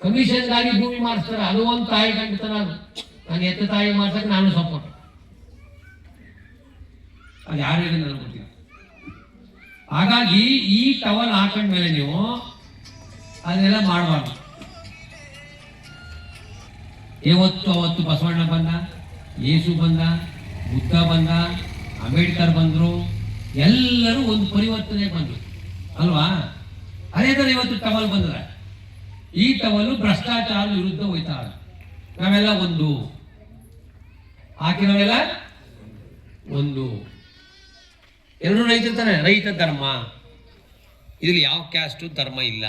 ಕಮಿಷನ್ಗಾಗಿ ಭೂಮಿ ಮಾಡಿಸ್ತಾರೆ. ಅದು ಒಂದು ತಾಯಿ ಗಂಡತನ. ಅದು ನಾನು ಎತ್ತ ತಾಯಿ ಮಾಡ್ಸಕ್ಕೆ ನಾನು ಸಪೋರ್ಟ್. ಅದು ಯಾರಿಗೆ ನನಗೆ ಗೊತ್ತಿಲ್ಲ. ಹಾಗಾಗಿ ಈ ಟವಲ್ ಹಾಕೊಂಡ್ಮೇಲೆ ನೀವು ಅದನ್ನೆಲ್ಲ ಮಾಡಬಾರ್ದು. ಅವತ್ತು ಬಸವಣ್ಣ ಬಂದ, ಯೇಸು ಬಂದ, ಬುದ್ಧ ಬಂದ, ಅಂಬೇಡ್ಕರ್ ಬಂದರು, ಎಲ್ಲರೂ ಒಂದು ಪರಿವರ್ತನೆ ಬಂದರು ಅಲ್ವಾ? ಅದೇ ಥರ ಇವತ್ತು ಟವಲ್ ಬಂದ್ರೆ ಈ ಟವಲು ಭ್ರಷ್ಟಾಚಾರ ವಿರುದ್ಧ ಹೋಯ್ತಾಳೆ. ನಾವೆಲ್ಲ ಒಂದು ಹಾಕಿರೋವೆಲ್ಲ ಒಂದು. ಎಲ್ಲರೂ ರೈತಿರ್ತಾನೆ. ರೈತ ಧರ್ಮ, ಇದ್ರಲ್ಲಿ ಯಾವ ಕ್ಯಾಸ್ಟು ಧರ್ಮ ಇಲ್ಲ.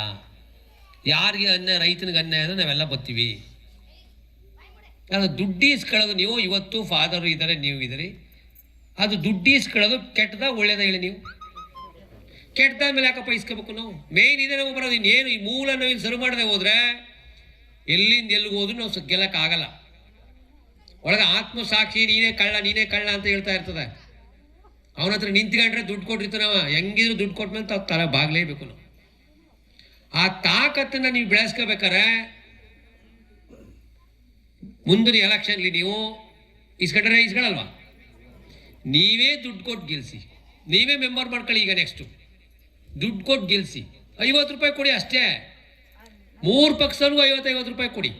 ಯಾರಿಗೆ ಅನ್ಯಾಯ, ರೈತನಿಗೆ ಅನ್ಯಾಯ ಅಂದ್ರೆ ನಾವೆಲ್ಲ ಬರ್ತೀವಿ. ಅದು ದುಡ್ಡು ಇಸ್ಕೊಳ್ಳೋದು ನೀವು ಇವತ್ತು ಫಾದರು ಇದ್ದಾರೆ, ನೀವು ಇದ್ದೀರಿ. ಅದು ದುಡ್ಡು ಇಸ್ಕೊಳ್ಳೋದು ಕೆಟ್ಟದ ಒಳ್ಳೇದ ಹೇಳಿ? ನೀವು ಕೆಟ್ಟದ ಮೇಲೆ ಯಾಕಪ್ಪ ಇಸ್ಕೋಬೇಕು? ನಾವು ಮೇನ್ ಇದೆ ನಾವು ಬರೋದು. ಇನ್ನೇನು ಈ ಮೂಲ ನಾವು ಇಲ್ಲಿ ಸರು ಮಾಡದೆ ಹೋದ್ರೆ ಎಲ್ಲಿಂದ ಎಲ್ಲಿಗೆ ಹೋದ್ರು ನಾವು ಗೆಲ್ಲಕ್ಕಾಗಲ್ಲ. ಒಳಗೆ ಆತ್ಮಸಾಕ್ಷಿ ನೀನೇ ಕಳ್ಳ ಅಂತ ಹೇಳ್ತಾ ಇರ್ತದೆ. ಅವನ ಹತ್ರ ನಿಂತ್ಕೊಂಡ್ರೆ ದುಡ್ಡು ಕೊಟ್ಟಿರ್ತಾನವ, ಹೆಂಗಿದ್ರು ದುಡ್ಡು ಕೊಟ್ಮೇಲೆ ತಾವು ತಲೆ ಬಾಗ್ಲೇಬೇಕು. ನಾವು ಆ ತಾಕತ್ತನ್ನು ನೀವು ಬೆಳೆಸ್ಕೋಬೇಕಾರೆ ಮುಂದಿನ ಎಲೆಕ್ಷನ್ಲಿ ನೀವು ಇಸ್ಕೊಂಡಲ್ವಾ, ನೀವೇ ದುಡ್ಡು ಕೊಟ್ಟು ಗೆಲ್ಸಿ, ನೀವೇ ಮೆಂಬರ್ ಮಾಡ್ಕೊಳ್ಳಿ. ಈಗ ನೆಕ್ಸ್ಟು ದುಡ್ಡು ಕೊಟ್ಟು ಗೆಲ್ಸಿ, 50 ರೂಪಾಯಿ ಕೊಡಿ ಅಷ್ಟೇ. 3 ಪಕ್ಷನೂ 50 ರೂಪಾಯಿ ಕೊಡಿ.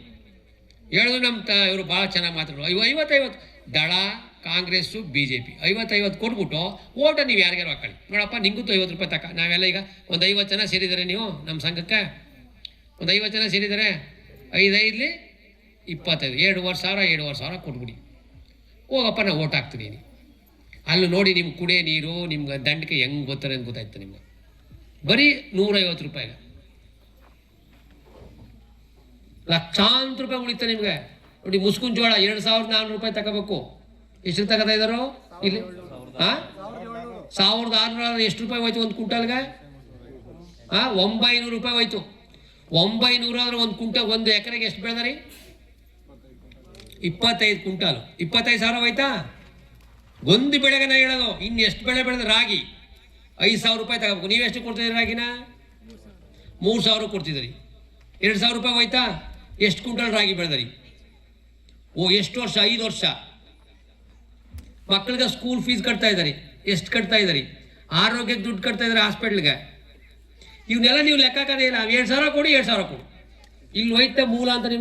ಹೇಳಿದ್ರು ನಮ್ಮ ಇವರು ಭಾಳ ಚೆನ್ನಾಗಿ ಮಾತಾಡೋರು. 50 ದಳ, ಕಾಂಗ್ರೆಸ್ಸು, BJP 50 ಕೊಟ್ಬಿಟ್ಟು ಓಟ ನೀವು ಯಾರಿಗಾರು ಹಾಕೊಳ್ಳಿ. ನೋಡಪ್ಪ ನಿಂಗೂ 50 ರೂಪಾಯಿ ತಕ್ಕ. ನಾವೆಲ್ಲ ಈಗ ಒಂದು 50 ಜನ ಸೇರಿದ್ದಾರೆ. ನೀವು ನಮ್ಮ ಸಂಘಕ್ಕೆ ಒಂದು 50 ಜನ ಸೇರಿದ್ದಾರೆ. 5 25 2,500 ಕೊಟ್ಬಿಡಿ. ಹೋಗಪ್ಪ ನಾನು ಓಟ್ ಹಾಕ್ತೀನಿ. ಅಲ್ಲಿ ನೋಡಿ ನಿಮ್ಗೆ ಕುಡಿಯೋ ನೀರು, ನಿಮ್ಗೆ ದಂಡಕ್ಕೆ ಹೆಂಗೆ ಬರ್ತಾರೆ ಅಂತ ಗೊತ್ತಾಯ್ತು. ನಿಮ್ಗೆ ಬರೀ 150 ರೂಪಾಯಿಗೆ ಲಕ್ಷಾಂತರ ರೂಪಾಯಿ ಉಳಿತಾರೆ ನಿಮಗೆ. ನೋಡಿ ಮುಸ್ಕುನ್ ಜೋಳ 2,400 ರೂಪಾಯಿ ತಗೋಬೇಕು. ಎಷ್ಟು ತಗೋತಾ ಇದ್ದಾರೋ ಇಲ್ಲಿ? 1,600 ಎಷ್ಟು ರೂಪಾಯಿ ಹೋಯ್ತು ಒಂದು ಕ್ವಿಂಟಲ್ಗೆ? 900 ರೂಪಾಯಿ ಹೋಯ್ತು. 900 ಆದ್ರೆ ಒಂದು ಕ್ವಿಂಟಲ್, ಒಂದು ಎಕರೆಗೆ ಎಷ್ಟು ಬೆಳೆದ್ರಿ? 25 ಕ್ವಿಂಟಲ್, 25,000 ಹೋಯ್ತಾ? ಒಂದು ಬೆಳೆಗೆ ನಾ ಹೇಳೋದು. ಇನ್ನು ಎಷ್ಟು ಬೆಳೆ ಬೆಳೆದ್ರೆ ರಾಗಿ 5,000 ರೂಪಾಯಿ ತಗೋಬೇಕು. ನೀವೆಷ್ಟು ಕೊಡ್ತಿದ್ದೀರಿ ರಾಗಿನ? 3,000 ಕೊಡ್ತಿದ್ದೀರಿ. 2,000 ರೂಪಾಯಿ ಹೋಯ್ತಾ? ಎಷ್ಟು ಕ್ವಿಂಟಲ್ ರಾಗಿ ಬೆಳೆದ್ರಿ? ಎಷ್ಟು ವರ್ಷ? 5 ವರ್ಷ. ಮಕ್ಕಳಿಗೆ ಸ್ಕೂಲ್ ಫೀಸ್ ಕಟ್ತಾ ಇದ್ದಾರೆ. ಎಷ್ಟು ಕಟ್ತಾ ಇದ್ದಾರೆ? ಆರೋಗ್ಯಕ್ಕೆ ದುಡ್ಡು ಕಟ್ತಾ ಇದ್ದಾರೆ, ಹಾಸ್ಪಿಟ್ಲ್ಗೆ. ಇವನ್ನೆಲ್ಲ ನೀವು ಲೆಕ್ಕ ಹಾಕೋದೇ ಇಲ್ಲ. 2,000 ಕೊಡಿ, 2,000 ಕೊಡಿ. ಇಲ್ಲಿ ಹೋಯ್ತಾ ಮೂಲ ಅಂತ